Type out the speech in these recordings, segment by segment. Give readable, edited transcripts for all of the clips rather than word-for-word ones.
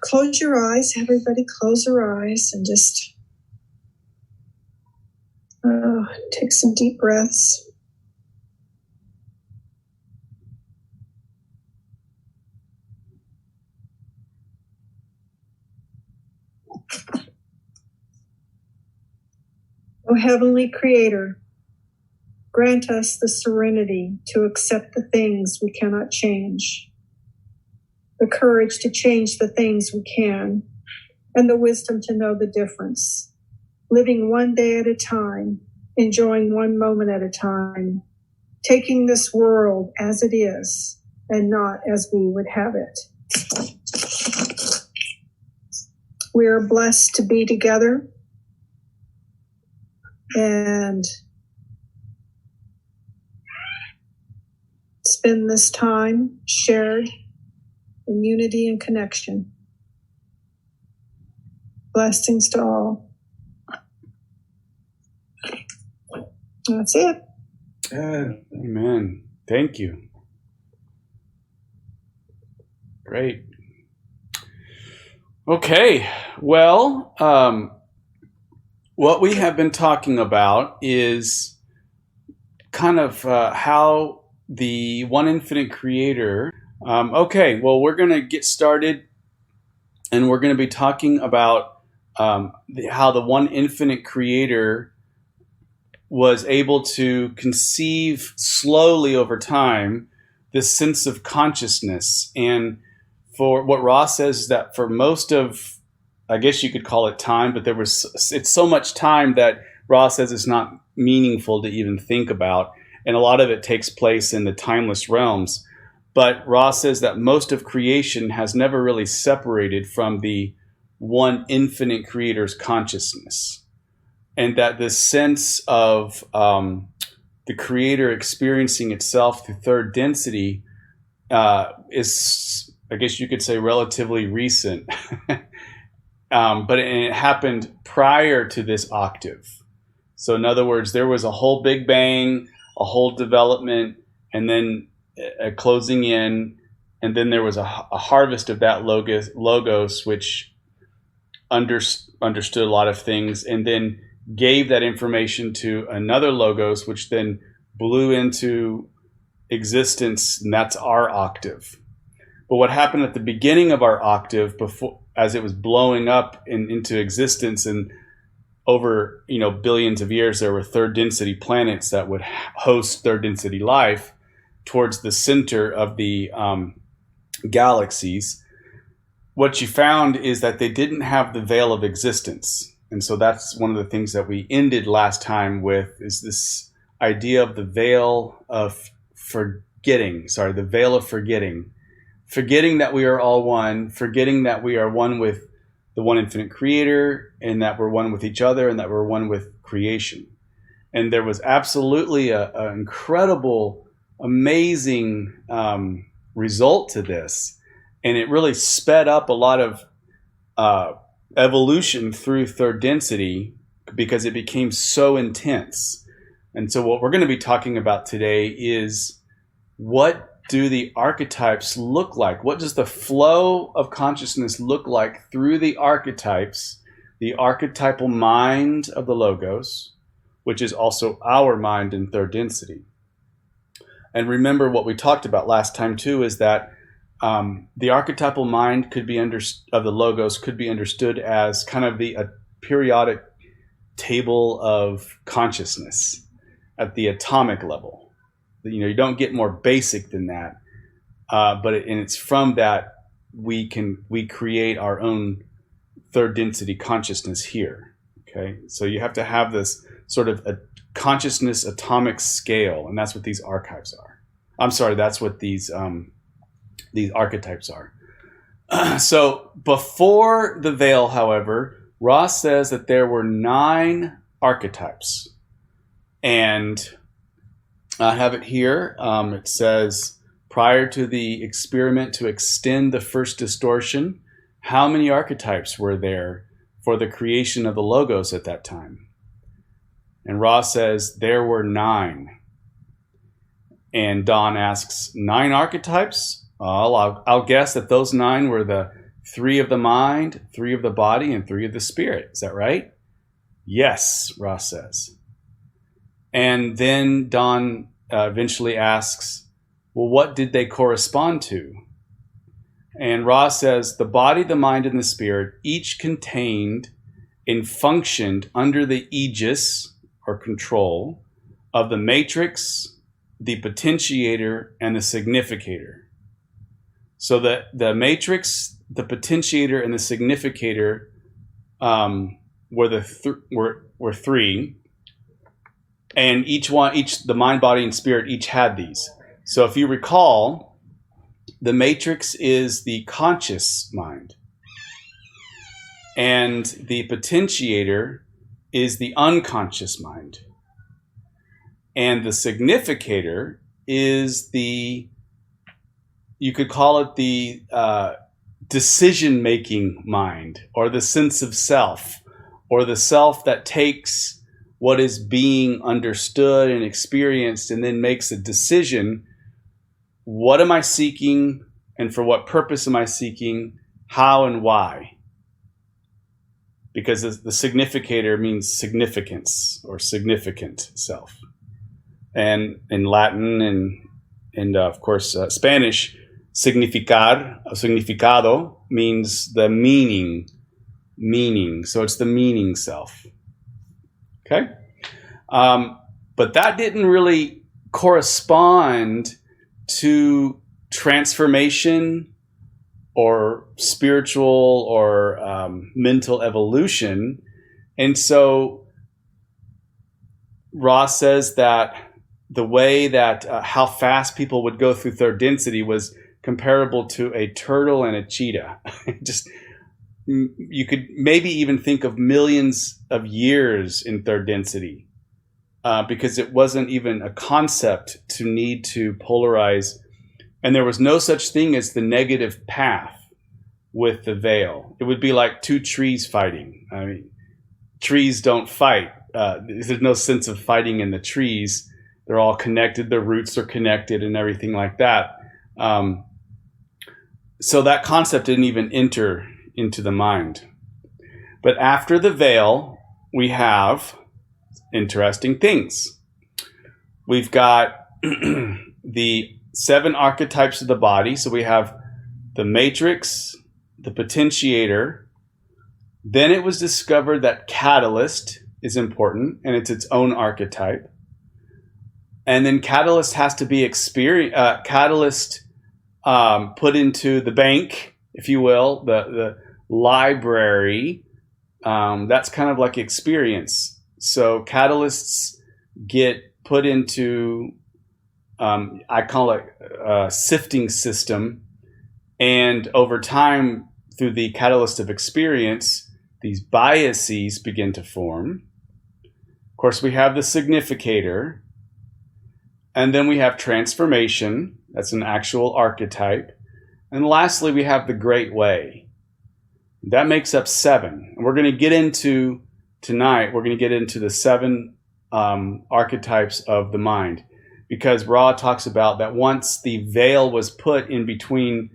Close your eyes. Everybody close your eyes and just take some deep breaths. O Heavenly Creator, grant us the serenity to accept the things we cannot change, the courage to change the things we can, and the wisdom to know the difference, living one day at a time, enjoying one moment at a time, taking this world as it is and not as we would have it. We are blessed to be together and spend this time shared in unity and connection. Blessings to all. That's it. Amen. Thank you. Great. Okay. Well, what we have been talking about is kind of how the one infinite creator. Okay. Well, we're going to get started, and we're going to be talking about how the one infinite creator was able to conceive slowly over time this sense of consciousness. And for what Ross says is that for most of, I guess you could call it time, but it's so much time that Ross says it's not meaningful to even think about. And a lot of it takes place in the timeless realms. But Ross says that most of creation has never really separated from the one infinite creator's consciousness. And that this sense of the creator experiencing itself through third density is, I guess you could say, relatively recent. But it happened prior to this octave. So in other words, there was a whole Big Bang, a whole development, and then a closing in, and then there was a harvest of that logos, which understood a lot of things, and then gave that information to another logos, which then blew into existence, and that's our octave. But what happened at the beginning of our octave, before, as it was blowing up into existence, and over billions of years, there were third density planets that would host third density life towards the center of the galaxies. What you found is that they didn't have the veil of existence. And so that's one of the things that we ended last time with, is this idea of the veil of forgetting. The veil of forgetting. Forgetting that we are all one, forgetting that we are one with the one infinite creator, and that we're one with each other, and that we're one with creation. And there was absolutely an incredible, amazing result to this. And it really sped up a lot of evolution through third density, because it became so intense. And so what we're going to be talking about today is, what do the archetypes look like? What does the flow of consciousness look like through the archetypes, the archetypal mind of the logos, which is also our mind in third density? And remember, what we talked about last time too is that the archetypal mind could be of the logos could be understood as kind of a periodic table of consciousness at the atomic level. You don't get more basic than that, but it's from that we create our own third density consciousness here. Okay, so you have to have this sort of a consciousness atomic scale, and that's what these archives are. That's what these archetypes are. So before the veil, however, Ross says that there were 9 archetypes. And I have it here. It says, prior to the experiment to extend the first distortion, how many archetypes were there for the creation of the logos at that time? And Ross says there were 9. And Don asks, 9 archetypes? I'll guess that those 9 were the 3 of the mind, 3 of the body, and 3 of the spirit. Is that right? Yes, Ra says. And then Don eventually asks, well, what did they correspond to? And Ra says, the body, the mind, and the spirit each contained and functioned under the aegis or control of the matrix, the potentiator, and the significator. So the matrix, the potentiator, and the significator were 3, and the mind, body, and spirit each had these. So if you recall, the matrix is the conscious mind, and the potentiator is the unconscious mind, and the significator is you could call it the decision-making mind, or the sense of self, or the self that takes what is being understood and experienced and then makes a decision. What am I seeking, and for what purpose am I seeking, how and why? Because the significator means significance or significant self. And in Latin and of course Spanish, significado means the meaning. So it's the meaning self. Okay? But that didn't really correspond to transformation or spiritual or mental evolution. And so Ross says that the way that how fast people would go through third density was comparable to a turtle and a cheetah. Just, you could maybe even think of millions of years in third density, because it wasn't even a concept to need to polarize. And there was no such thing as the negative path with the veil. It would be like two trees fighting. I mean, trees don't fight. There's no sense of fighting in the trees. They're all connected. Their roots are connected and everything like that. So that concept didn't even enter into the mind. But after the veil, we have interesting things. We've got the 7 archetypes of the body. So we have the matrix, the potentiator. Then it was discovered that catalyst is important, and it's its own archetype. And then catalyst has to be put into the bank, if you will, the library. That's kind of like experience. So catalysts get put into, I call it a sifting system. And over time, through the catalyst of experience, these biases begin to form. Of course, we have the significator. And then we have transformation. That's an actual archetype. And lastly, we have the great way. That makes up 7. And we're going to get into, tonight, we're going to get into the 7 archetypes of the mind. Because Ra talks about that once the veil was put in between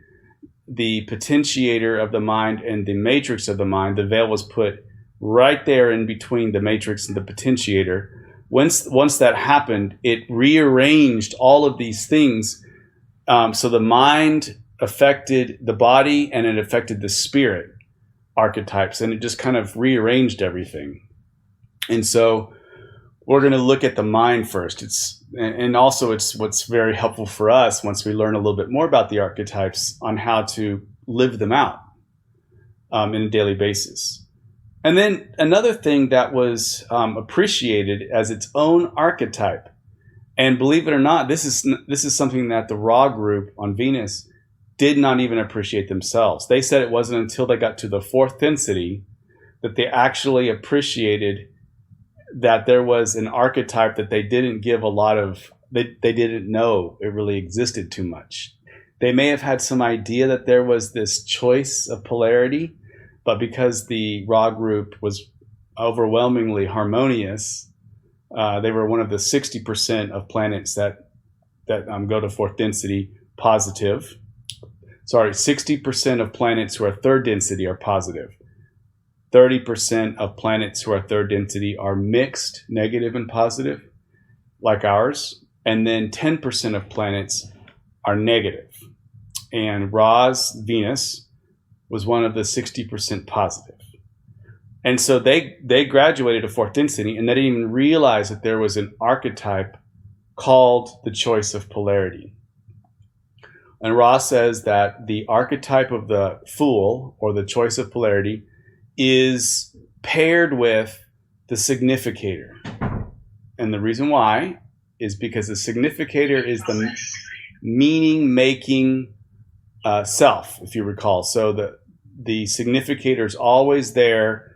the potentiator of the mind and the matrix of the mind, the veil was put right there in between the matrix and the potentiator. Once that happened, it rearranged all of these things. So the mind affected the body and it affected the spirit archetypes, and it just kind of rearranged everything. And so we're going to look at the mind first. It's what's very helpful for us once we learn a little bit more about the archetypes on how to live them out in a daily basis. And then another thing that was appreciated as its own archetype, and believe it or not, this is something that the Ra group on Venus did not even appreciate themselves. They said it wasn't until they got to the 4th density that they actually appreciated that there was an archetype that they didn't give a lot of, they didn't know it really existed too much. They may have had some idea that there was this choice of polarity, but because the Ra group was overwhelmingly harmonious, they were one of the 60% of planets that go to 4th density positive. 60% of planets who are third density are positive. 30% of planets who are third density are mixed, negative and positive, like ours. And then 10% of planets are negative. And Ra's Venus was one of the 60% positive. And so they graduated to fourth density, and they didn't even realize that there was an archetype called the choice of polarity. And Ra says that the archetype of the Fool, or the choice of polarity, is paired with the significator. And the reason why is because the significator is the meaning-making self, if you recall. So the significator is always there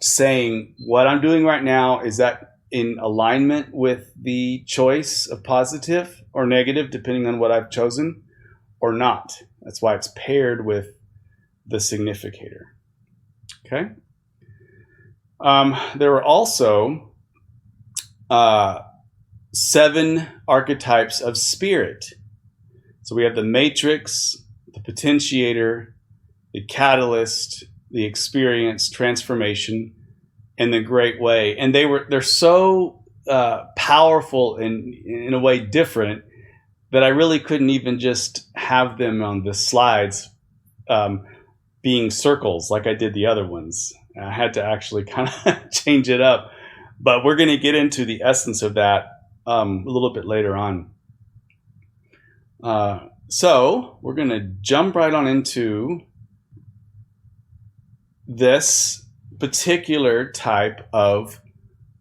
saying, what I'm doing right now, is that in alignment with the choice of positive or negative, depending on what I've chosen, or not. That's why it's paired with the significator. Okay. There are also 7 archetypes of spirit. So we have the matrix, the potentiator, the catalyst, the experience, transformation, and the great way. And they're so powerful and in a way different that I really couldn't even just have them on the slides being circles like I did the other ones. I had to actually kind of change it up. But we're going to get into the essence of that a little bit later on. So we're going to jump right on into this particular type of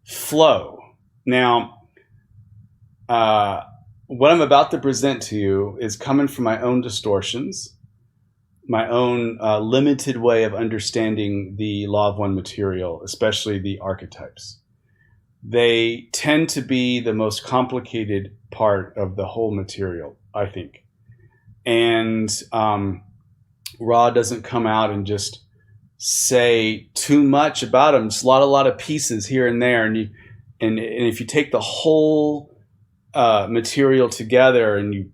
flow. Now, what I'm about to present to you is coming from my own distortions, my own limited way of understanding the law of one material, especially the archetypes. They tend to be the most complicated part of the whole material, I think. And Ra doesn't come out and just say too much about them. Just a lot of pieces here and there. And if you take the whole material together and you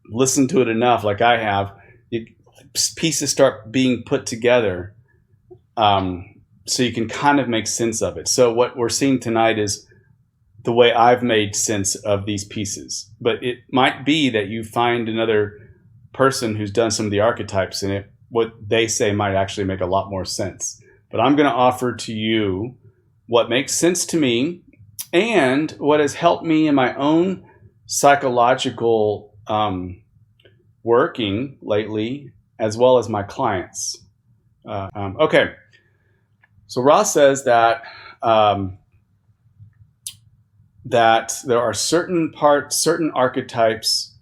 listen to it enough, like I have, pieces start being put together, so you can kind of make sense of it. So what we're seeing tonight is the way I've made sense of these pieces. But it might be that you find another person who's done some of the archetypes, and what they say might actually make a lot more sense. But I'm going to offer to you what makes sense to me and what has helped me in my own psychological working lately, as well as my clients. Okay, so Ross says that that there are certain archetypes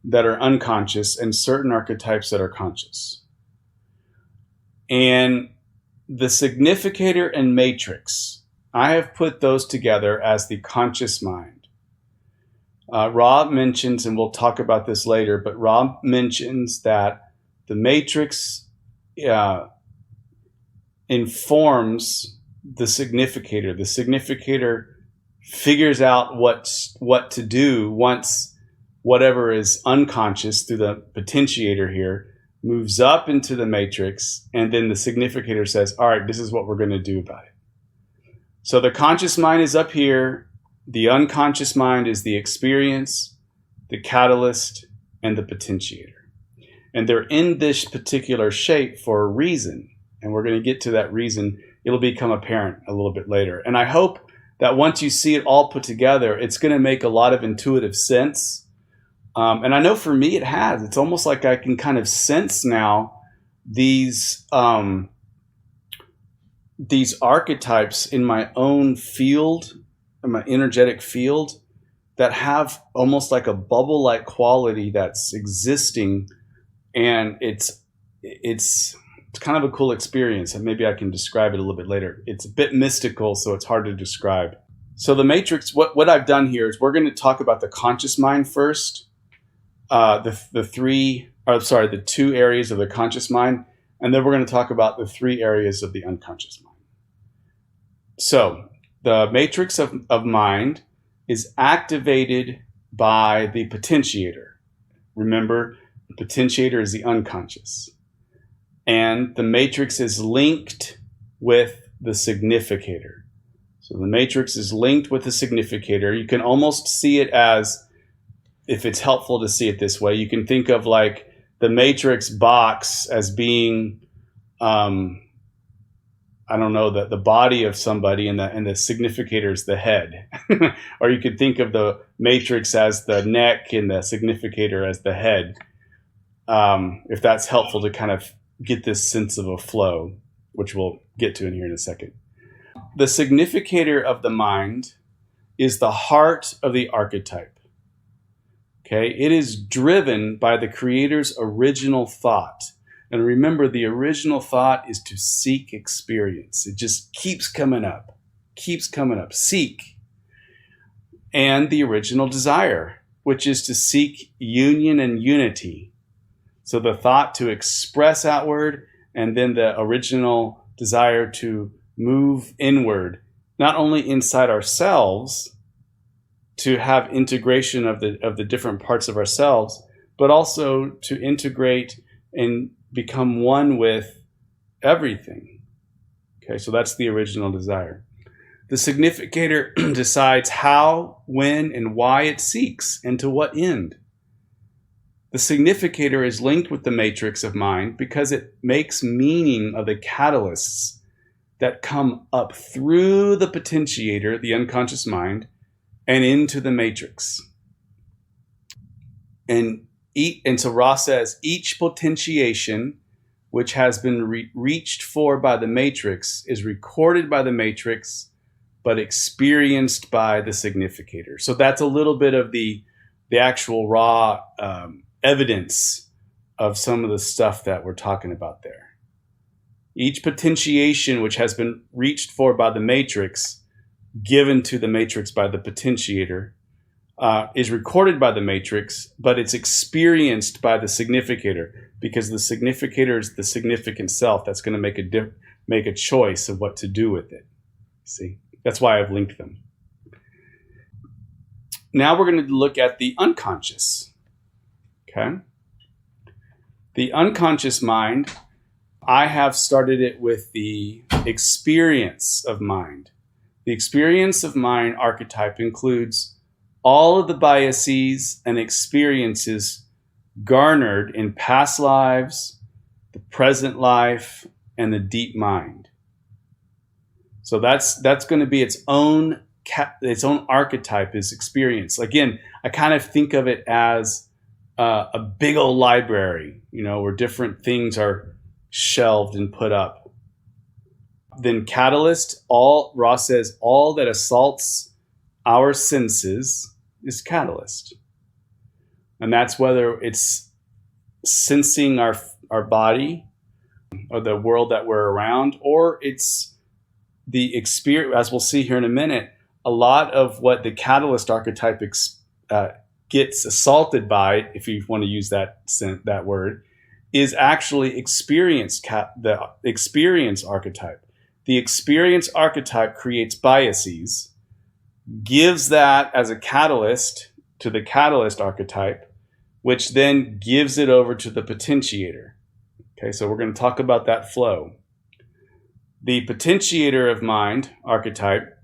that are unconscious and certain archetypes that are conscious. And the significator and matrix, I have put those together as the conscious mind. Rob mentions, and we'll talk about this later, but Rob mentions that the matrix informs the significator. The significator figures out what to do once whatever is unconscious through the potentiator here moves up into the matrix, and then the significator says, all right, this is what we're going to do about it. So the conscious mind is up here. The unconscious mind is the experience, the catalyst, and the potentiator. And they're in this particular shape for a reason. And we're going to get to that reason. It'll become apparent a little bit later. And I hope that once you see it all put together, it's going to make a lot of intuitive sense. And I know for me it has. It's almost like I can kind of sense now these archetypes in my own field, in my energetic field, that have almost like a bubble-like quality that's existing, and it's kind of a cool experience, and maybe I can describe it a little bit later. It's a bit mystical, so it's hard to describe. So the matrix, what I've done here is we're going to talk about the conscious mind first, the 2 areas of the conscious mind, and then we're going to talk about the 3 areas of the unconscious mind. So the matrix of mind is activated by the potentiator. Remember, The potentiator is the unconscious. And the matrix is linked with the significator. So the matrix is linked with the significator. You can almost see it as, if it's helpful to see it this way, you can think of like the matrix box as being, I don't know, the body of somebody, and the significator is the head. Or you could think of the matrix as the neck and the significator as the head. If that's helpful to kind of get this sense of a flow, which we'll get to in here in a second. The significator of the mind is the heart of the archetype. Okay, it is driven by the creator's original thought. And remember, the original thought is to seek experience. It just keeps coming up, seek. And the original desire, which is to seek union and unity. So the thought to express outward, and then the original desire to move inward, not only inside ourselves, to have integration of the different parts of ourselves, but also to integrate and become one with everything. Okay, so that's the original desire. The significator decides how, when, and why it seeks, and to what end. The significator is linked with the matrix of mind because it makes meaning of the catalysts that come up through the potentiator, the unconscious mind, and into the matrix. And so Ross says, each potentiation which has been reached for by the matrix is recorded by the matrix, but experienced by the significator. So that's a little bit of the actual raw evidence of some of the stuff that we're talking about there. Each potentiation which has been reached for by the matrix, given to the matrix by the potentiator, is recorded by the matrix, but it's experienced by the significator, because the significator is the significant self that's going to make a choice of what to do with it. See, that's why I've linked them. Now we're going to look at the unconscious. Okay, the unconscious mind. I have started it with the experience of mind. The experience of mind archetype includes all of the biases and experiences garnered in past lives, the present life, and the deep mind. So that's going to be its own archetype, is experience. Again, I kind of think of it as a big old library, where different things are shelved and put up. Then catalyst, Ross says, all that assaults our senses is catalyst. And that's whether it's sensing our body or the world that we're around, or it's the experience, as we'll see here in a minute. A lot of what the catalyst archetype gets assaulted by, if you want to use that word, is actually the experience archetype. The experience archetype creates biases, gives that as a catalyst to the catalyst archetype, which then gives it over to the potentiator. Okay, so we're going to talk about that flow. The potentiator of mind archetype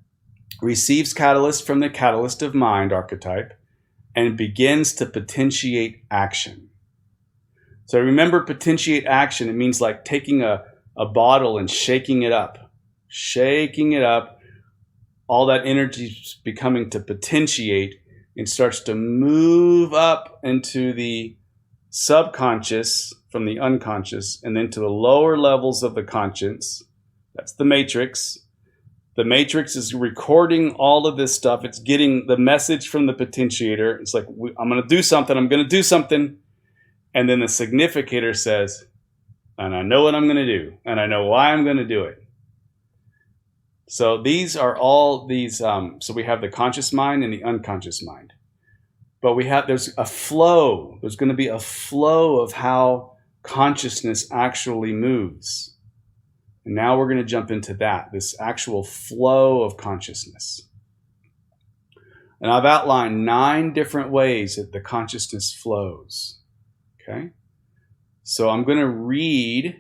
receives catalyst from the catalyst of mind archetype and begins to potentiate action. So remember, potentiate action, it means like taking a bottle and shaking it up, all that energy is becoming to potentiate, and starts to move up into the subconscious from the unconscious, and then to the lower levels of the conscience. That's the matrix. The matrix is recording all of this stuff. It's getting the message from the potentiator. It's like, I'm going to do something. And then the significator says, and I know what I'm going to do, and I know why I'm going to do it. So these are all these, so we have the conscious mind and the unconscious mind. But there's a flow. There's going to be a flow of how consciousness actually moves. And now we're going to jump into this actual flow of consciousness. And I've outlined 9 different ways that the consciousness flows. Okay? So I'm going to read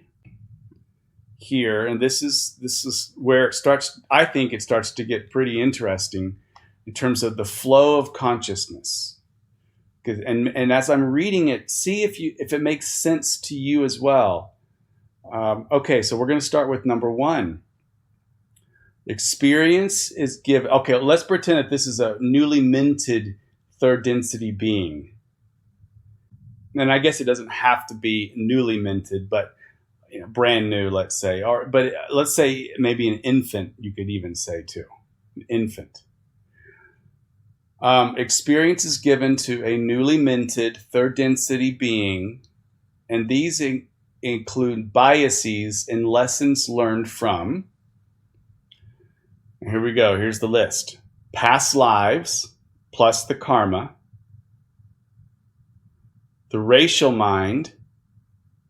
here, and this is where it starts. I think it starts to get pretty interesting in terms of the flow of consciousness. And as I'm reading it, see if it makes sense to you as well. Okay, so we're going to start with number 1. Experience is given. Okay, let's pretend that this is a newly minted third density being. And I guess it doesn't have to be newly minted, but brand new, let's say. But let's say maybe an infant, you could even say too. An infant. Experience is given to a newly minted third density being, and these include biases and lessons learned from. Here we go. Here's the list. Past lives plus the karma. The racial mind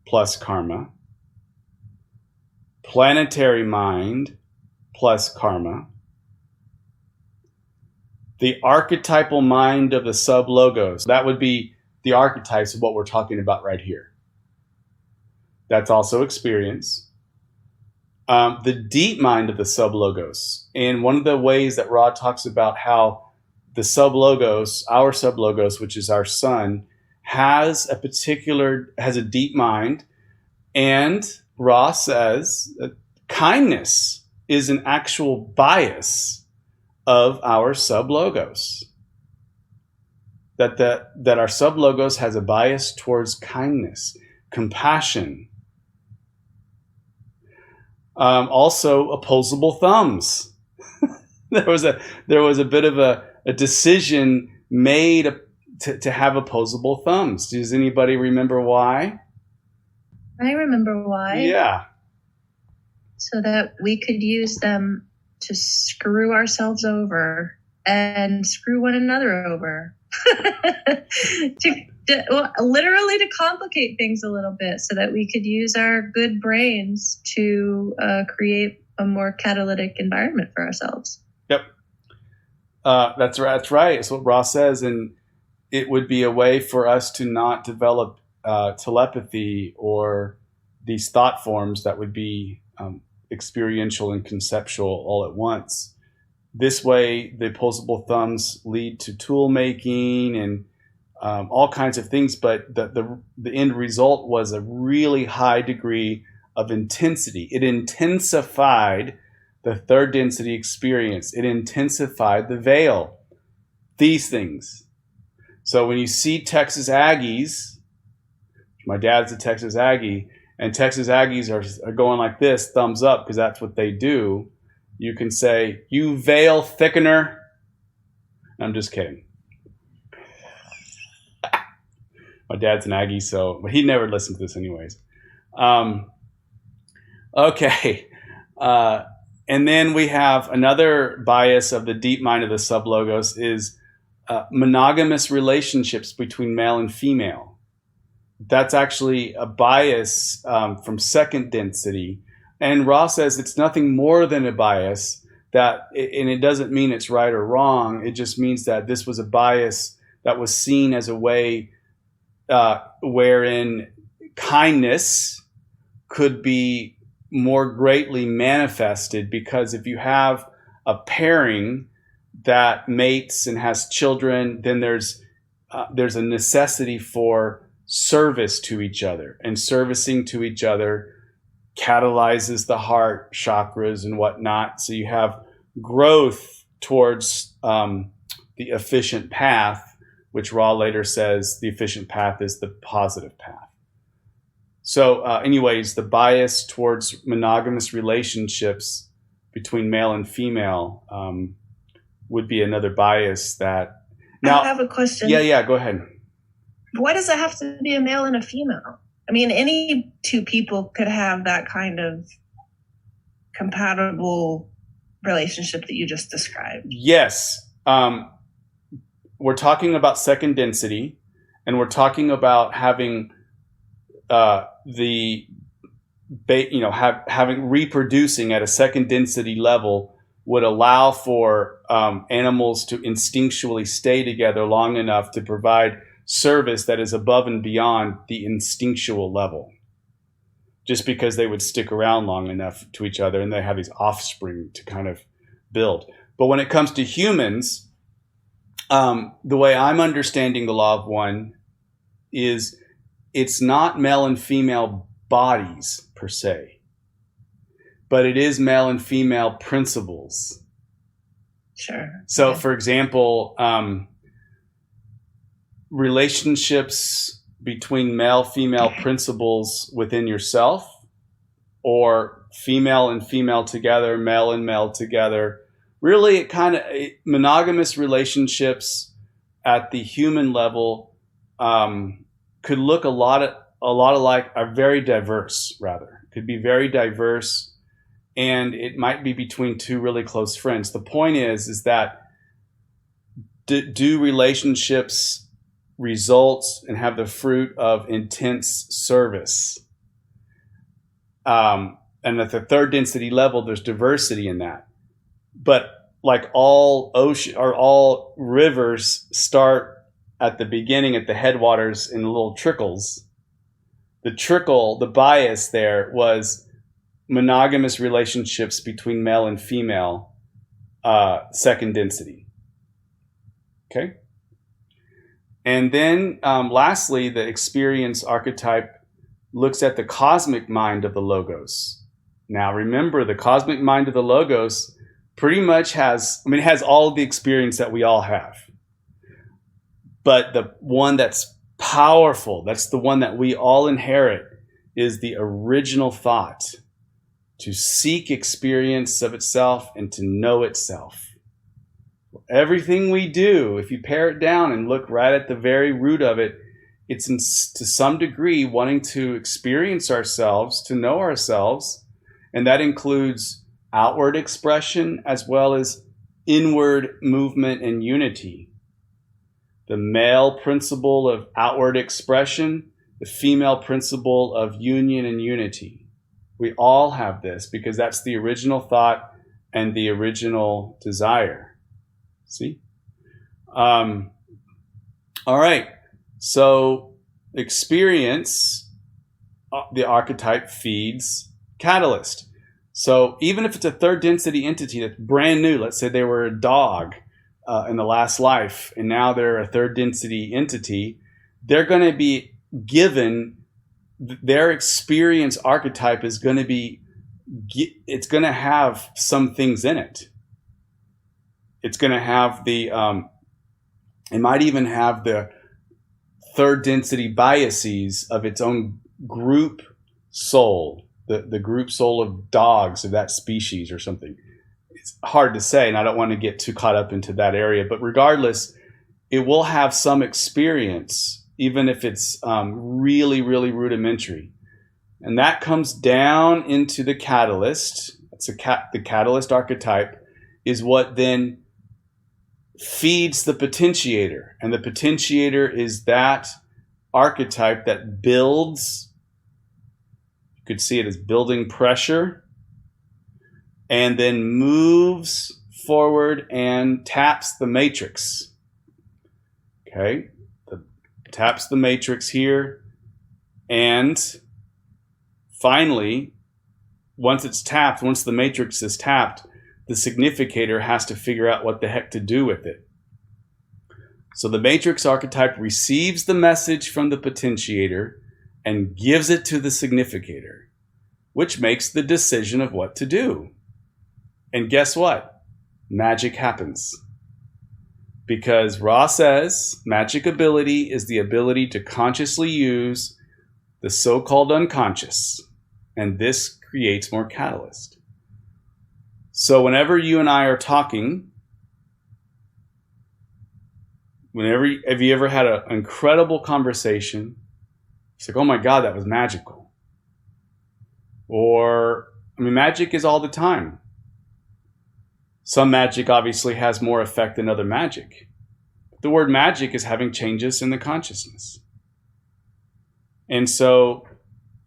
plus karma. Planetary mind plus karma. The archetypal mind of the sub-logos. That would be the archetypes of what we're talking about right here. That's also experience. The deep mind of the sub-logos. And one of the ways that Ra talks about how the sub-logos, our sub-logos, which is our sun, has a deep mind. And Ra says that kindness is an actual bias of our sub-logos. That our sub-logos has a bias towards kindness, compassion. Also, opposable thumbs. there was a bit of a decision made to have opposable thumbs. Does anybody remember why? I remember why. Yeah. So that we could use them to screw ourselves over and screw one another over. Literally to complicate things a little bit so that we could use our good brains to create a more catalytic environment for ourselves. Yep. That's right. It's what Ross says. And it would be a way for us to not develop telepathy or these thought forms that would be experiential and conceptual all at once. This way, the opposable thumbs lead to tool making and all kinds of things, but the end result was a really high degree of intensity. It intensified the third density experience. It intensified the veil. These things. So when you see Texas Aggies, my dad's a Texas Aggie, and Texas Aggies are going like this, thumbs up, because that's what they do. You can say, "You veil thickener." I'm just kidding. My dad's an Aggie, but he never listened to this anyways. Okay. And then we have another bias of the deep mind of the sub-logos is monogamous relationships between male and female. That's actually a bias from second density. And Ross says it's nothing more than a bias, and it doesn't mean it's right or wrong. It just means that this was a bias that was seen as a way wherein kindness could be more greatly manifested, because if you have a pairing that mates and has children, then there's a necessity for service to each other, and servicing to each other catalyzes the heart chakras and whatnot. So you have growth towards the efficient path, which Ra later says the efficient path is the positive path. So anyways, the bias towards monogamous relationships between male and female would be another bias that... Now, I have a question. Yeah, go ahead. Why does it have to be a male and a female? I mean, any two people could have that kind of compatible relationship that you just described. Yes. We're talking about second density, and we're talking about having having reproducing at a second density level would allow for animals to instinctually stay together long enough to provide service that is above and beyond the instinctual level, just because they would stick around long enough to each other and they have these offspring to kind of build. But when it comes to humans, the way I'm understanding the law of one is it's not male and female bodies per se, but it is male and female principles. Sure. So, Okay. for example, relationships between male-female principles within yourself, or female and female together, male and male together. Really, it kind of monogamous relationships at the human level could look a lot alike, are very diverse. Rather, could be very diverse, and it might be between two really close friends. The point is that do relationships results and have the fruit of intense service? And at the third density level, there's diversity in that. But like all ocean or all rivers start at the beginning, at the headwaters in little trickles. The bias there was monogamous relationships between male and female, second density. Okay. And then lastly, the experience archetype looks at the cosmic mind of the logos. Now remember, the cosmic mind of the logos pretty much it has all of the experience that we all have. But the one that's powerful, that's the one that we all inherit, is the original thought, to seek experience of itself and to know itself. Everything we do, if you pare it down and look right at the very root of it, it's to some degree wanting to experience ourselves, to know ourselves, and that includes outward expression as well as inward movement and unity. The male principle of outward expression, the female principle of union and unity. We all have this because that's the original thought and the original desire. See? All right. So experience, the archetype feeds catalyst. So even if it's a third density entity that's brand new, let's say they were a dog in the last life, and now they're a third density entity, they're going to be given their experience archetype is going to be, it's going to have some things in it. It's going to have it might even have the third density biases of its own group soul, the group soul of dogs of that species or something. It's hard to say, and I don't want to get too caught up into that area. But regardless, it will have some experience, even if it's really, really rudimentary. And that comes down into the catalyst. The catalyst archetype is what then feeds the potentiator. And the potentiator is that archetype that builds, you could see it as building pressure, and then moves forward and taps the matrix. Okay, taps the matrix here, and finally, once the matrix is tapped, the significator has to figure out what the heck to do with it. So the matrix archetype receives the message from the potentiator and gives it to the significator, which makes the decision of what to do. And guess what? Magic happens. Because Ra says magic ability is the ability to consciously use the so-called unconscious. And this creates more catalyst. So whenever you and I are talking, have you ever had an incredible conversation? It's like, oh my God, that was magical. Or, magic is all the time. Some magic obviously has more effect than other magic. The word magic is having changes in the consciousness. And so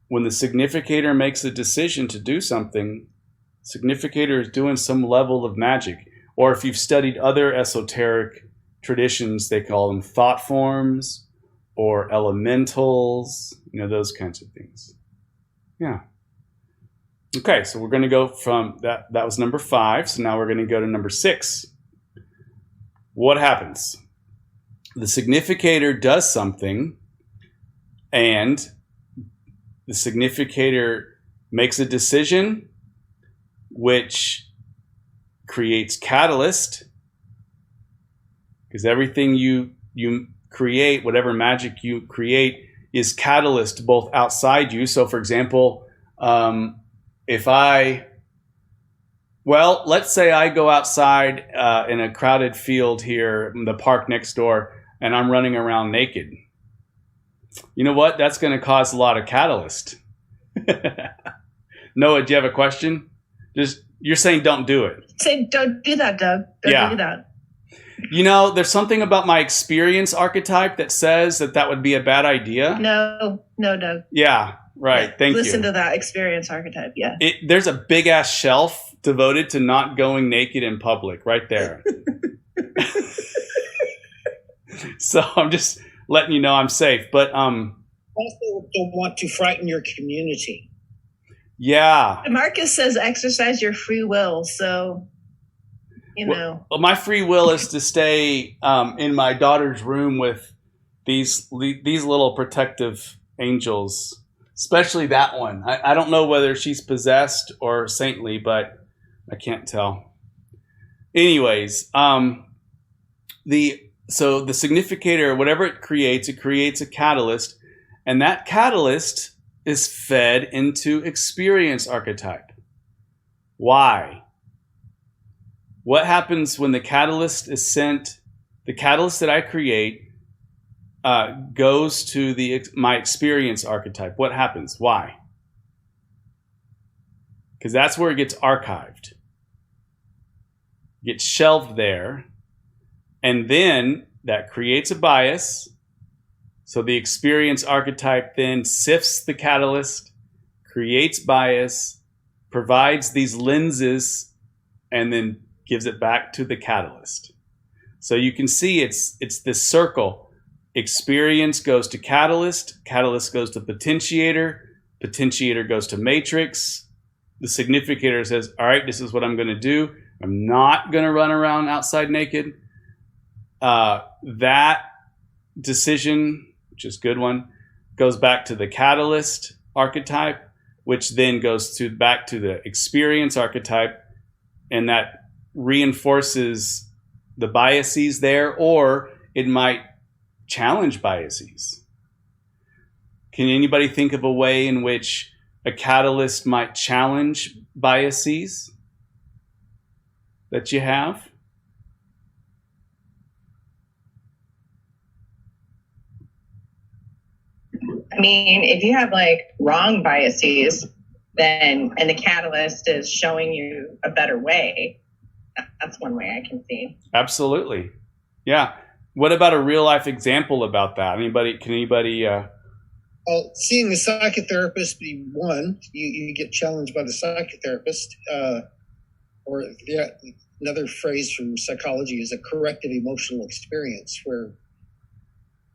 when the significator makes a decision to do something, significator is doing some level of magic. Or if you've studied other esoteric traditions, they call them thought forms or elementals, those kinds of things. Yeah. Okay, so we're going to go from that. That was number 5. So now we're going to go to number 6. What happens? The significator does something, and the significator makes a decision, which creates catalyst, because everything you create, whatever magic you create, is catalyst both outside you. So, for example, let's say I go outside in a crowded field here in the park next door, and I'm running around naked. You know what? That's going to cause a lot of catalyst. Noah, do you have a question? You're saying don't do it. Say don't do that, Doug. Don't do that. There's something about my experience archetype that says that would be a bad idea. No, Doug. Yeah, right. Thank you. Listen to that experience archetype. Yeah. There's a big ass shelf devoted to not going naked in public right there. So I'm just letting you know I'm safe. But also don't want to frighten your community. Yeah. Marcus says exercise your free will. So, Well, my free will is to stay in my daughter's room with these little protective angels, especially that one. I don't know whether she's possessed or saintly, but I can't tell. Anyways, so the significator, whatever it creates a catalyst, and that catalyst is fed into experience archetype. Why? What happens when the catalyst is sent? The catalyst that I create goes to my experience archetype. What happens? Why? Because that's where it gets archived. It gets shelved there. And then that creates a bias. So the experience archetype then sifts the catalyst, creates bias, provides these lenses, and then gives it back to the catalyst. So you can see it's this circle. Experience goes to catalyst, catalyst goes to potentiator, potentiator goes to matrix. The significator says, all right, this is what I'm going to do. I'm not going to run around outside naked. That decision, which is a good one, goes back to the catalyst archetype, which then goes back to the experience archetype, and that reinforces the biases there, or it might challenge biases. Can anybody think of a way in which a catalyst might challenge biases that you have? I mean, if you have wrong biases, and the catalyst is showing you a better way, that's one way I can see. Absolutely. Yeah. What about a real life example about that? Can anybody? Well, seeing the psychotherapist be one, you get challenged by the psychotherapist, or another phrase from psychology is a corrective emotional experience, where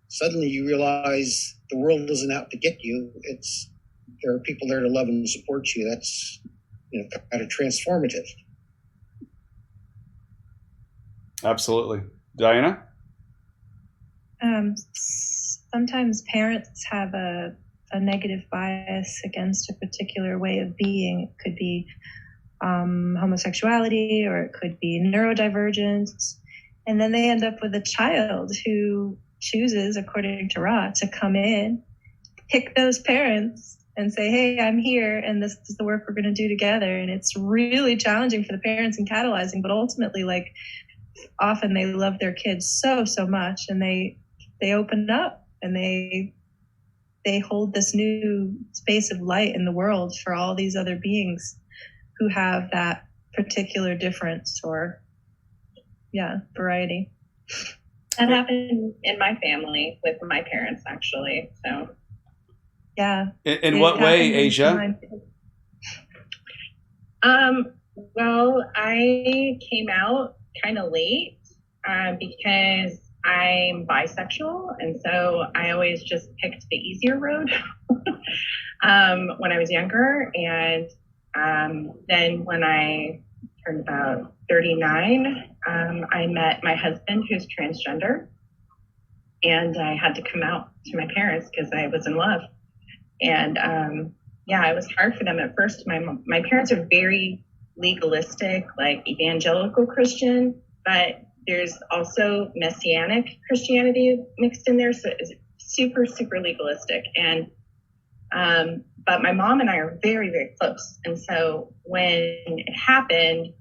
suddenly you realize the world isn't out to get you. There are people there to love and support you. That's kind of transformative. Absolutely. Diana? Sometimes parents have a negative bias against a particular way of being. It could be homosexuality, or it could be neurodivergence. And then they end up with a child who chooses, according to Ra, to come in, pick those parents and say, hey, I'm here, and this is the work we're going to do together. And it's really challenging for the parents and catalyzing, but ultimately, often they love their kids so much, and they open up, and they hold this new space of light in the world for all these other beings who have that particular difference or variety. That happened in my family with my parents, actually. So, yeah. In what way, Asia? Well, I came out kind of late because I'm bisexual, and so I always just picked the easier road when I was younger. And then when I turned about 39, I met my husband, who's transgender, and I had to come out to my parents because I was in love. And yeah, it was hard for them at first. My parents are very legalistic, like evangelical Christian, but there's also Messianic Christianity mixed in there, so it's super, super legalistic. And but my mom and I are very, very close. And so when it happened,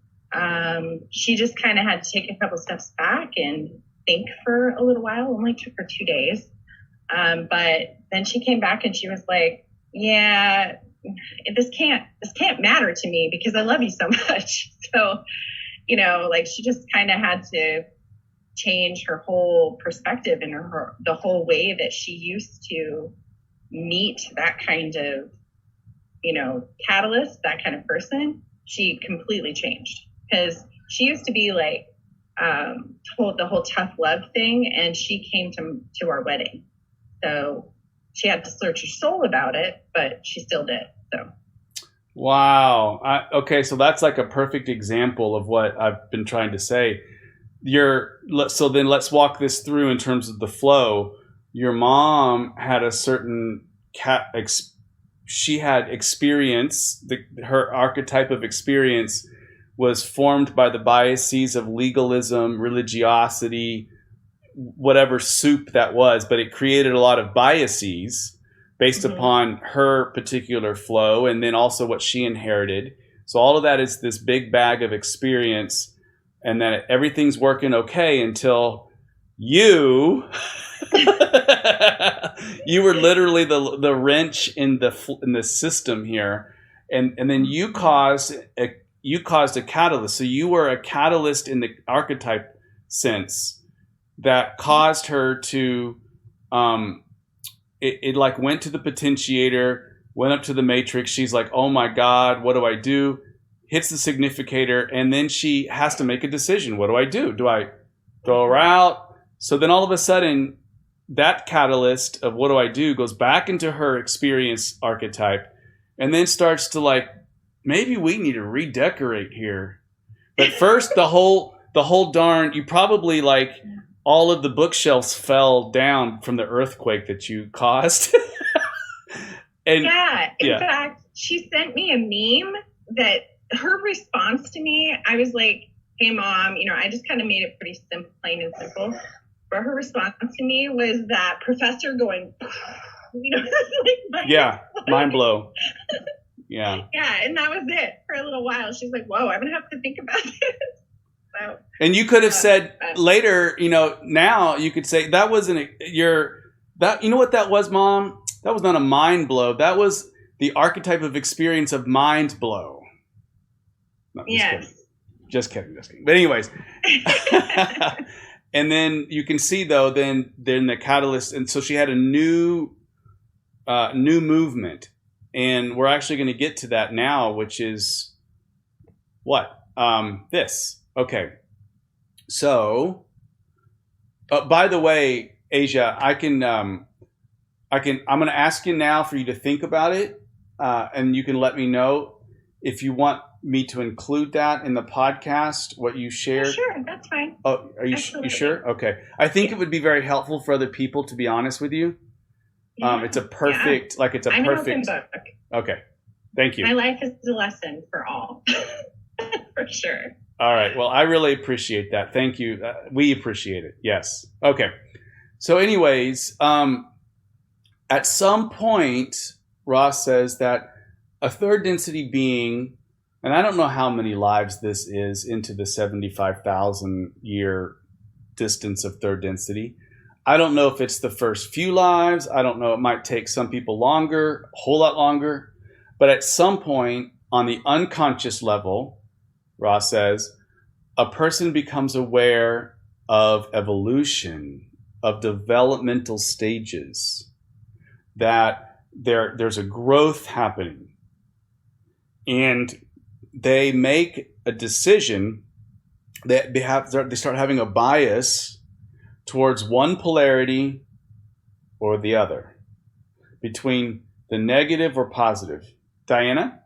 she just kind of had to take a couple steps back and think for a little while. It only took her 2 days. But then she came back and she was like, yeah, this can't matter to me because I love you so much. So, you know, like she just kind of had to change her whole perspective and the whole way that she used to meet that kind of, you know, catalyst, that kind of person. She completely changed because she used to be like told the whole tough love thing, and she came to our wedding. So she had to search her soul about it, but she still did. So. Wow. Okay, so that's like a perfect example of what I've been trying to say. So then let's walk this through in terms of the flow. Your mom had a certain she had experience. Her archetype of experience was formed by the biases of legalism, religiosity, whatever soup that was, but it created a lot of biases based upon her particular flow, and then also what she inherited. So all of that is this big bag of experience, and then everything's working okay until you you were literally the wrench in the system here, and then you caused a catalyst. So you were a catalyst in the archetype sense that caused her to it like went to the potentiator, went up to the matrix. She's like, oh my God, what do I do? Hits the significator, and then she has to make a decision. What do I do? Do I go her out? So then all of a sudden, that catalyst of what do I do goes back into her experience archetype, and then starts to like, maybe we need to redecorate here. But first, the whole darn, you probably like all of the bookshelves fell down from the earthquake that you caused. And in fact, she sent me a meme that her response to me, I was like, hey mom, you know, I just kind of made it pretty simple, plain and simple. But her response to me was that professor going, you know, like mind blow. Yeah. Yeah, and that was it for a little while. She's like, whoa, I'm gonna have to think about this. So, and you could have said later, you know, now you could say that wasn't you know what that was, Mom? That was not a mind blow. That was the archetype of experience of mind blow. No, just kidding. But anyways, and then you can see though, then the catalyst, and so she had a new movement, and we're actually going to get to that now, which is what this. Okay, so by the way, Asia, I'm going to ask you now for you to think about it, and you can let me know if you want me to include that in the podcast, what you shared. Sure, that's fine. Oh, are you sure? Okay. I think it would be very helpful for other people, to be honest with you. It's a perfect, I'm an open book. Okay. Thank you. My life is a lesson for all, for sure. All right. Well, I really appreciate that. Thank you. We appreciate it. Yes. Okay. So anyways, at some point, Ross says that a third density being, and I don't know how many lives this is into the 75,000 year distance of third density. I don't know if it's the first few lives. I don't know. It might take some people longer, a whole lot longer. But at some point on the unconscious level, Ross says, a person becomes aware of evolution, of developmental stages, that there's a growth happening. And they make a decision that they start having a bias towards one polarity or the other, between the negative or positive. Diana?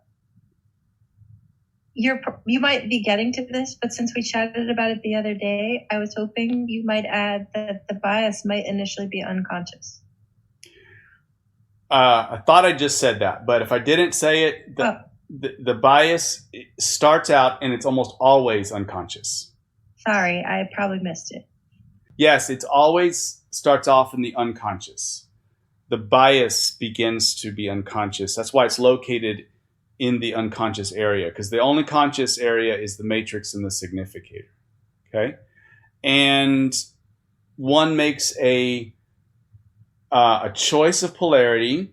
You might be getting to this, but since we chatted about it the other day, I was hoping you might add that the bias might initially be unconscious. I thought I just said that, but if I didn't say it, the bias starts out and it's almost always unconscious. Sorry, I probably missed it. Yes, it always starts off in the unconscious. The bias begins to be unconscious. That's why it's located in the unconscious area, because the only conscious area is the matrix and the significator. Okay? And one makes a choice of polarity,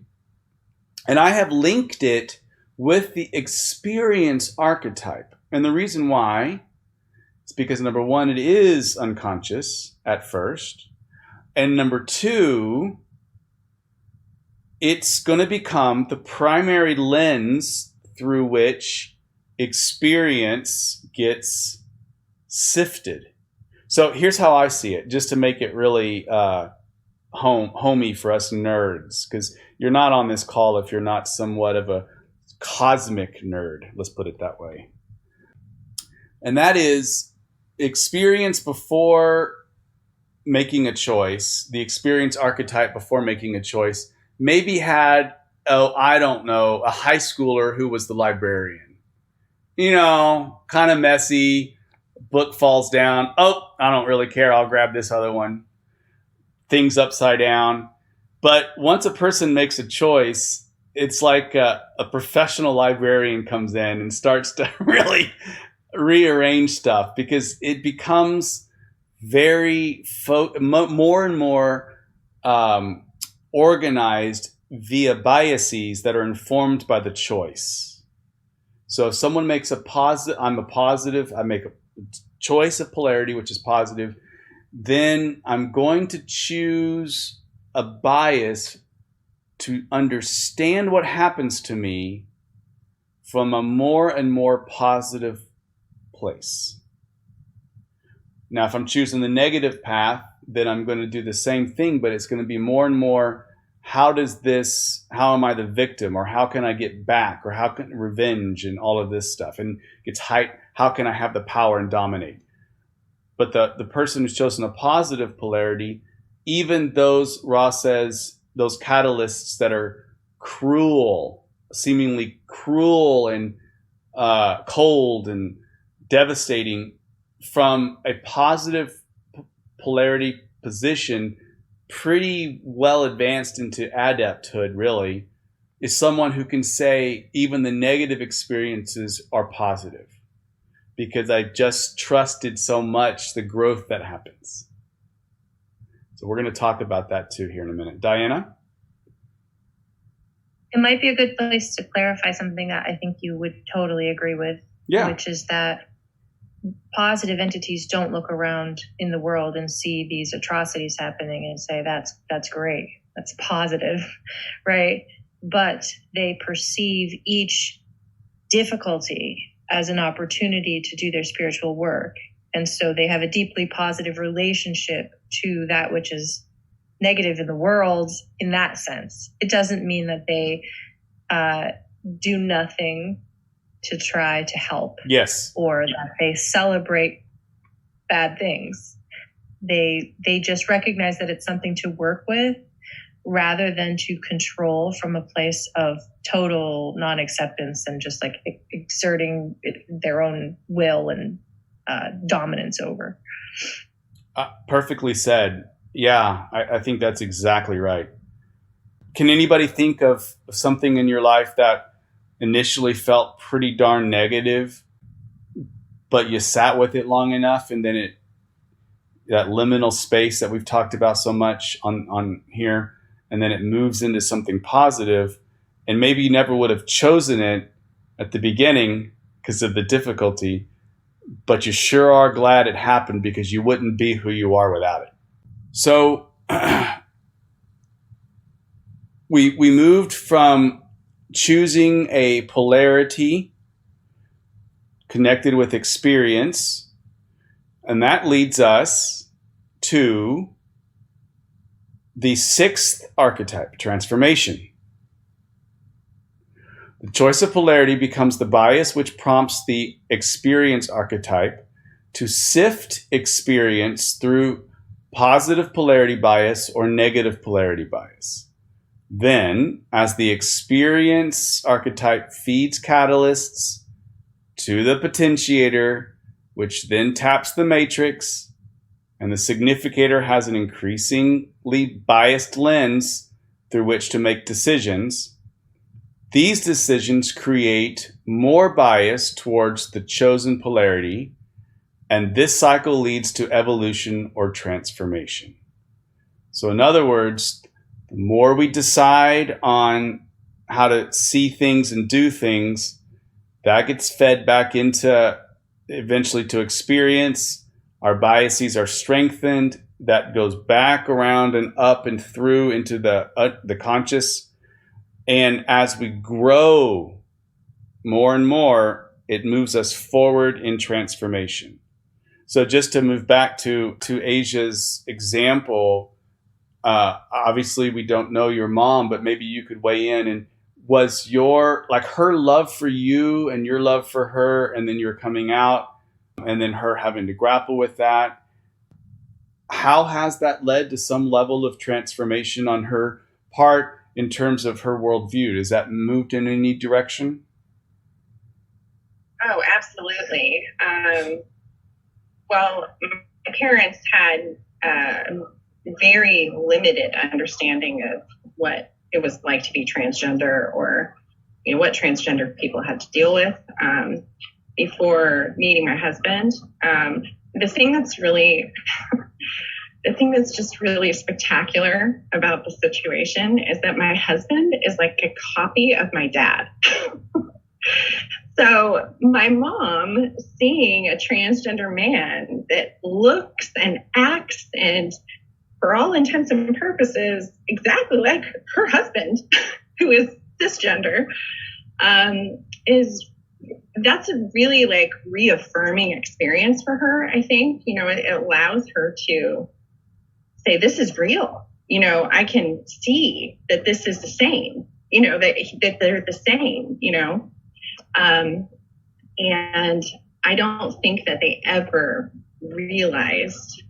and I have linked it with the experience archetype. And the reason why is because, number one, it is unconscious at first. And number two, it's going to become the primary lens through which experience gets sifted. So here's how I see it, just to make it really homey for us nerds, because you're not on this call if you're not somewhat of a cosmic nerd, let's put it that way. And that is experience before making a choice, the experience archetype before making a choice, maybe had, I don't know, a high schooler who was the librarian. You know, kind of messy, book falls down. Oh, I don't really care. I'll grab this other one. Things upside down. But once a person makes a choice, it's like a professional librarian comes in and starts to really rearrange stuff, because it becomes very more and more organized via biases that are informed by the choice. So if someone makes a positive, I make a choice of polarity, which is positive, then I'm going to choose a bias to understand what happens to me from a more and more positive place. Now, if I'm choosing the negative path, then I'm going to do the same thing, but it's going to be more and more, how am I the victim, or how can I get back, or how can revenge, and all of this stuff. And it's how can I have the power and dominate? But the person who's chosen a positive polarity, even those, Ross says, those catalysts that are cruel, seemingly cruel and cold and devastating, from a positive polarity position, pretty well advanced into adepthood, really, is someone who can say even the negative experiences are positive, because I just trusted so much the growth that happens. So we're going to talk about that too here in a minute. Diana? It might be a good place to clarify something that I think you would totally agree with, which is that positive entities don't look around in the world and see these atrocities happening and say, that's great, that's positive, right? But they perceive each difficulty as an opportunity to do their spiritual work. And so they have a deeply positive relationship to that which is negative in the world in that sense. It doesn't mean that they do nothing to try to help. Yes. Or that they celebrate bad things. They just recognize that it's something to work with rather than to control from a place of total non-acceptance and just like exerting their own will and dominance over. Perfectly said. Yeah, I think that's exactly right. Can anybody think of something in your life that initially felt pretty darn negative, but you sat with it long enough, and then that liminal space that we've talked about so much on here, and then it moves into something positive, and maybe you never would have chosen it at the beginning because of the difficulty, but you sure are glad it happened, because you wouldn't be who you are without it. So we moved from choosing a polarity connected with experience, and that leads us to The sixth archetype, transformation. The choice of polarity becomes the bias which prompts the experience archetype to sift experience through positive polarity bias or negative polarity bias. Then, as the experience archetype feeds catalysts to the potentiator, which then taps the matrix, and the significator has an increasingly biased lens through which to make decisions, these decisions create more bias towards the chosen polarity, and this cycle leads to evolution or transformation. So in other words, the more we decide on how to see things and do things, that gets fed back into eventually to experience. Our biases are strengthened. That goes back around and up and through into the conscious. And as we grow more and more, it moves us forward in transformation. So just to move back to Asia's example, obviously we don't know your mom, but maybe you could weigh in. And was your, like, her love for you and your love for her, and then you're coming out and then her having to grapple with that, how has that led to some level of transformation on her part in terms of her worldview? Has that moved in any direction? Oh, absolutely. Well, my parents had very limited understanding of what it was like to be transgender, or what transgender people had to deal with before meeting my husband. The thing that's just really spectacular about the situation is that my husband is like a copy of my dad. So my mom seeing a transgender man that looks and acts and, for all intents and purposes, exactly like her husband, who is cisgender, that's a really like reaffirming experience for her. I think, it allows her to say, this is real. I can see that this is the same, that they're the same, and I don't think that they ever realized,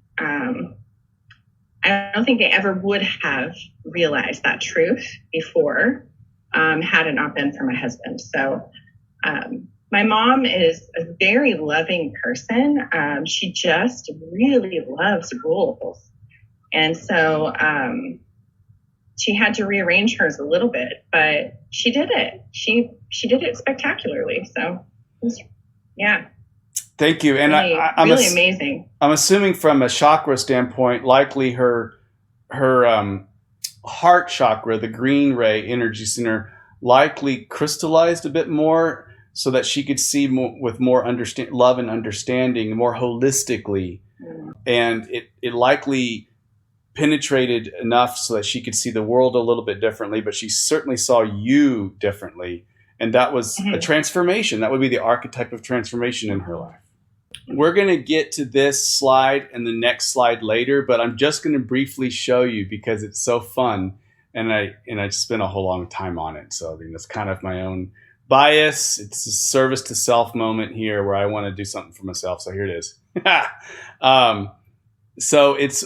I don't think they ever would have realized that truth before, had it not been for my husband. So my mom is a very loving person. She just really loves rules. And so she had to rearrange hers a little bit, but she did it. She did it spectacularly. So, yeah. Thank you. And really, I'm really amazing. I'm assuming from a chakra standpoint, likely her heart chakra, the green ray energy center, likely crystallized a bit more so that she could see more, with more love and understanding, more holistically. And it likely penetrated enough so that she could see the world a little bit differently, but she certainly saw you differently. And that was a transformation. That would be the archetype of transformation in her life. We're going to get to this slide and the next slide later, but I'm just going to briefly show you because it's so fun. And I spent a whole long time on it. So it's kind of my own bias. It's a service to self moment here where I want to do something for myself. So here it is. So it's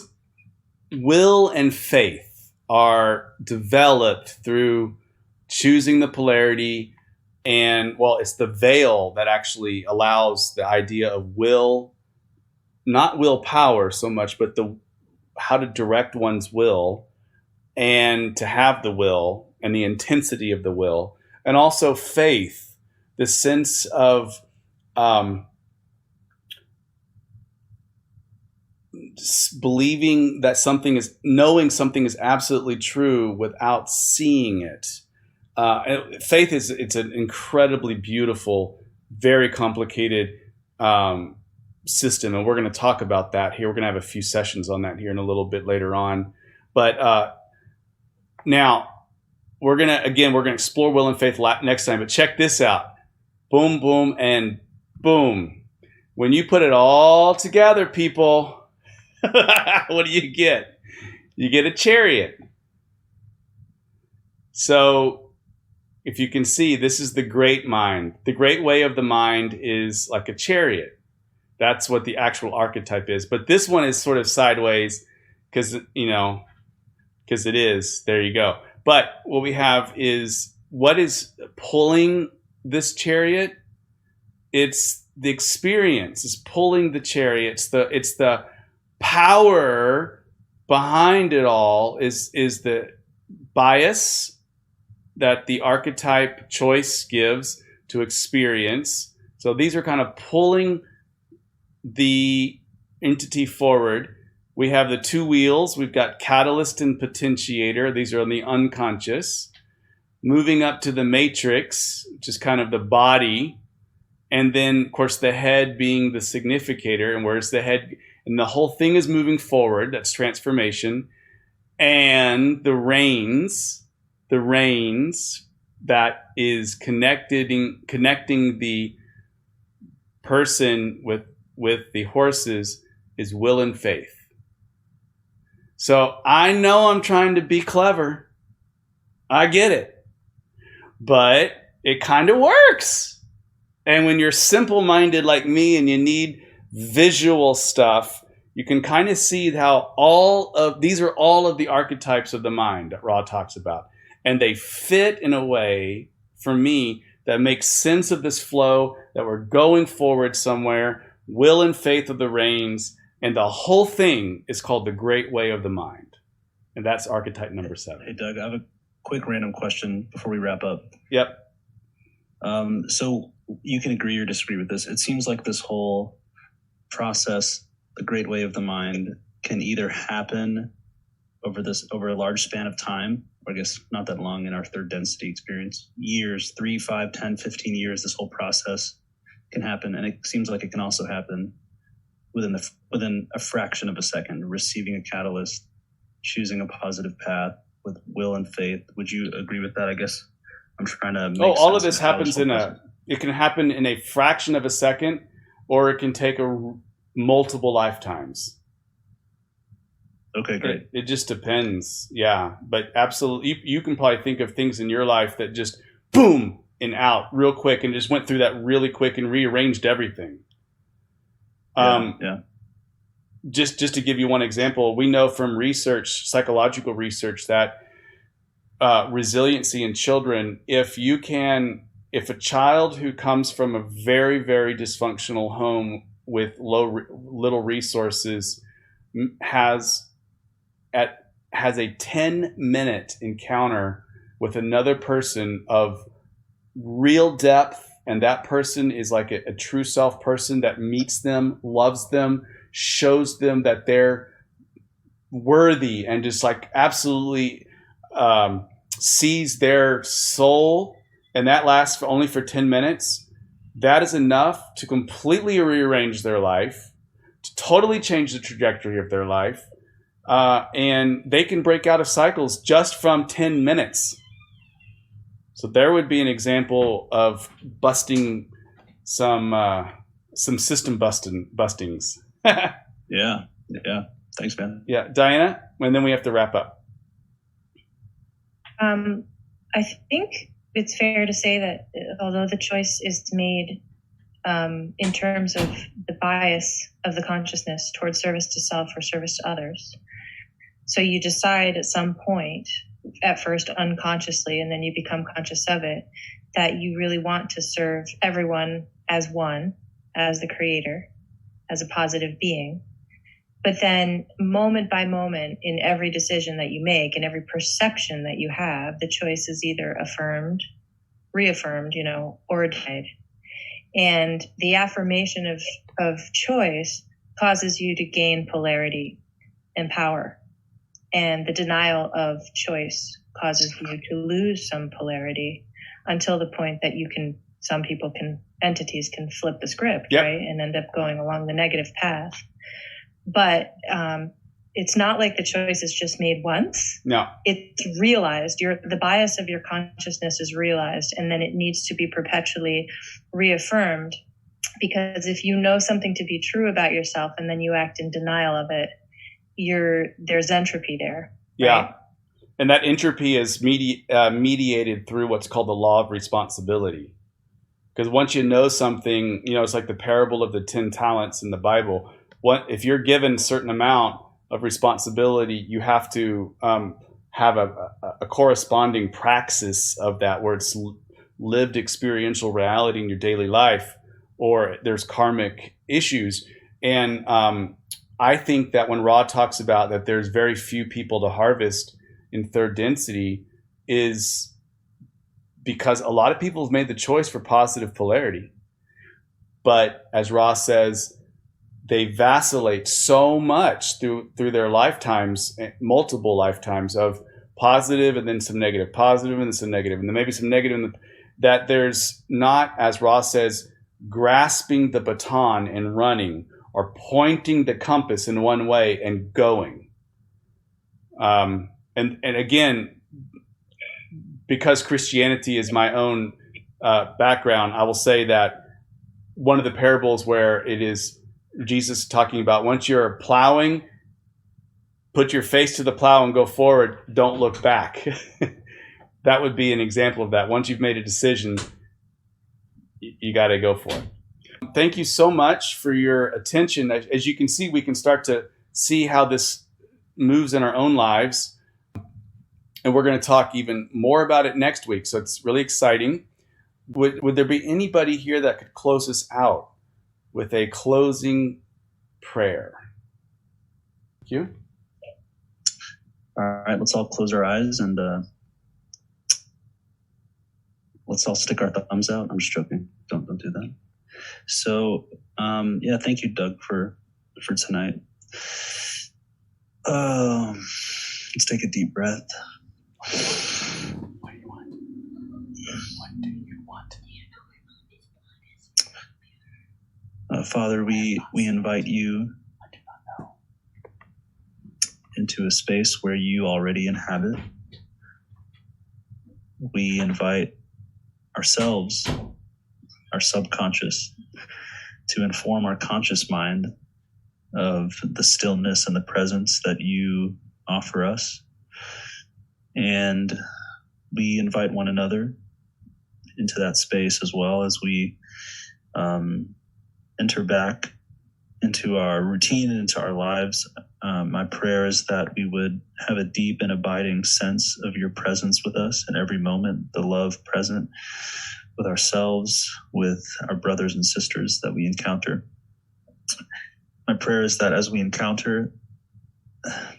will and faith are developed through choosing the polarity. And it's the veil that actually allows the idea of will, not willpower so much, but how to direct one's will and to have the will and the intensity of the will. And also faith, the sense of believing that knowing something is absolutely true without seeing it. Faith it's an incredibly beautiful, very complicated system, and we're going to talk about that here. We're going to have a few sessions on that here in a little bit later on. But now we're going to explore will and faith next time. But check this out: boom, boom, and boom. When you put it all together, people, what do you get? You get a chariot. So if you can see, this is the great mind. The great way of the mind is like a chariot. That's what the actual archetype is. But this one is sort of sideways because, because it is. There you go. But what we have is, what is pulling this chariot? It's the experience. It's pulling the chariot. It's the power behind it all is the bias that the archetype choice gives to experience. So these are kind of pulling the entity forward. We have the two wheels. We've got catalyst and potentiator. These are on the unconscious. Moving up to the matrix, which is kind of the body. And then, of course, the head being the significator. And where's the head? And the whole thing is moving forward. That's transformation. And the reins that is connecting the person with the horses is will and faith. So I know I'm trying to be clever. I get it. But it kind of works. And when you're simple-minded like me and you need visual stuff, you can kind of see how these are all of the archetypes of the mind that Ra talks about. And they fit in a way, for me, that makes sense of this flow, that we're going forward somewhere, will and faith of the reins, and the whole thing is called the great way of the mind. And that's archetype number 7. Hey, Doug, I have a quick random question before we wrap up. Yep. So you can agree or disagree with this. It seems like this whole process, the great way of the mind, can either happen over a large span of time, or I guess not that long in our third density experience, years, 3, 5, 10, 15 years, this whole process can happen. And it seems like it can also happen within a fraction of a second, receiving a catalyst, choosing a positive path with will and faith. Would you agree with that? I guess I'm trying to make all of sense this happens it can happen in a fraction of a second, or it can take multiple lifetimes. Okay, great. It just depends. Yeah, but absolutely, you can probably think of things in your life that just boom and out real quick, and just went through that really quick and rearranged everything. Yeah. Just to give you one example, we know from research, psychological research, that resiliency in children, if a child who comes from a very, very dysfunctional home with little resources has a 10-minute encounter with another person of real depth, and that person is like a true self person that meets them, loves them, shows them that they're worthy, and just like absolutely sees their soul, and that lasts only for 10 minutes, that is enough to completely rearrange their life, to totally change the trajectory of their life, and they can break out of cycles just from 10 minutes. So there would be an example of busting some system bustings. Yeah. Thanks, man. Yeah, Diana, and then we have to wrap up. I think it's fair to say that although the choice is made in terms of the bias of the consciousness towards service to self or service to others, so you decide at some point, at first unconsciously, and then you become conscious of it, that you really want to serve everyone as one, as the creator, as a positive being. But then moment by moment, in every decision that you make, in every perception that you have, the choice is either affirmed, reaffirmed, or denied. And the affirmation of choice causes you to gain polarity and power. And the denial of choice causes you to lose some polarity until the point that entities can flip the script, yep, right? And end up going along the negative path. But it's not like the choice is just made once. No. It's realized. The bias of your consciousness is realized, and then it needs to be perpetually reaffirmed. Because if you know something to be true about yourself and then you act in denial of it, there's entropy there. Yeah. Right? And that entropy is mediated through what's called the law of responsibility. Because once you know something, it's like the parable of the 10 talents in the Bible. If you're given a certain amount of responsibility, you have to have a corresponding praxis of that, where it's lived experiential reality in your daily life, or there's karmic issues. And I think that when Ra talks about that there's very few people to harvest in third density, is because a lot of people have made the choice for positive polarity. But as Ra says, they vacillate so much through their lifetimes, multiple lifetimes of positive and then some negative, positive and then some negative, and then maybe some negative, that there's not, as Ra says, grasping the baton and running, or pointing the compass in one way and going. And again, because Christianity is my own background, I will say that one of the parables where it is Jesus talking about, once you're plowing, put your face to the plow and go forward, don't look back. That would be an example of that. Once you've made a decision, you got to go for it. Thank you so much for your attention. As you can see, we can start to see how this moves in our own lives. And we're going to talk even more about it next week. So it's really exciting. Would there be anybody here that could close us out with a closing prayer? Thank you. All right, let's all close our eyes and let's all stick our thumbs out. I'm just joking. Don't do that. So, thank you, Doug, for tonight. Let's take a deep breath. What do you want? What do you want? Father, we invite you into a space where you already inhabit. We invite ourselves, our subconscious, to inform our conscious mind of the stillness and the presence that you offer us. And we invite one another into that space as well, as we enter back into our routine and into our lives. My prayer is that we would have a deep and abiding sense of your presence with us in every moment, the love present with ourselves, with our brothers and sisters that we encounter. My prayer is that as we encounter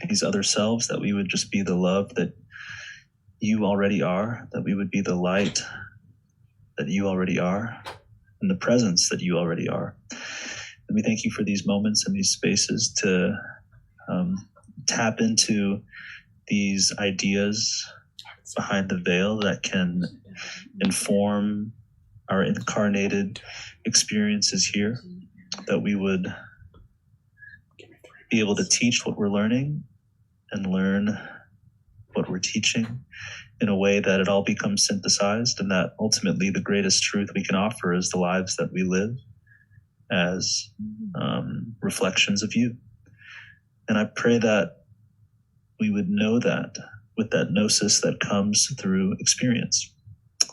these other selves, that we would just be the love that you already are, that we would be the light that you already are, and the presence that you already are. And we thank you for these moments and these spaces to tap into these ideas behind the veil that can inform our incarnated experiences here, that we would be able to teach what we're learning and learn what we're teaching in a way that it all becomes synthesized, and that ultimately the greatest truth we can offer is the lives that we live as reflections of you. And I pray that we would know that with that gnosis that comes through experience.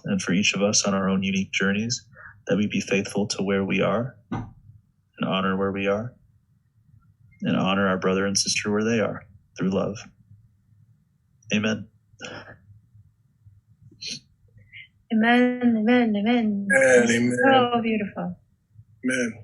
And for each of us on our own unique journeys, that we be faithful to where we are and honor where we are and honor our brother and sister where they are through love. Amen. Amen, amen, amen. Amen. So beautiful. Amen.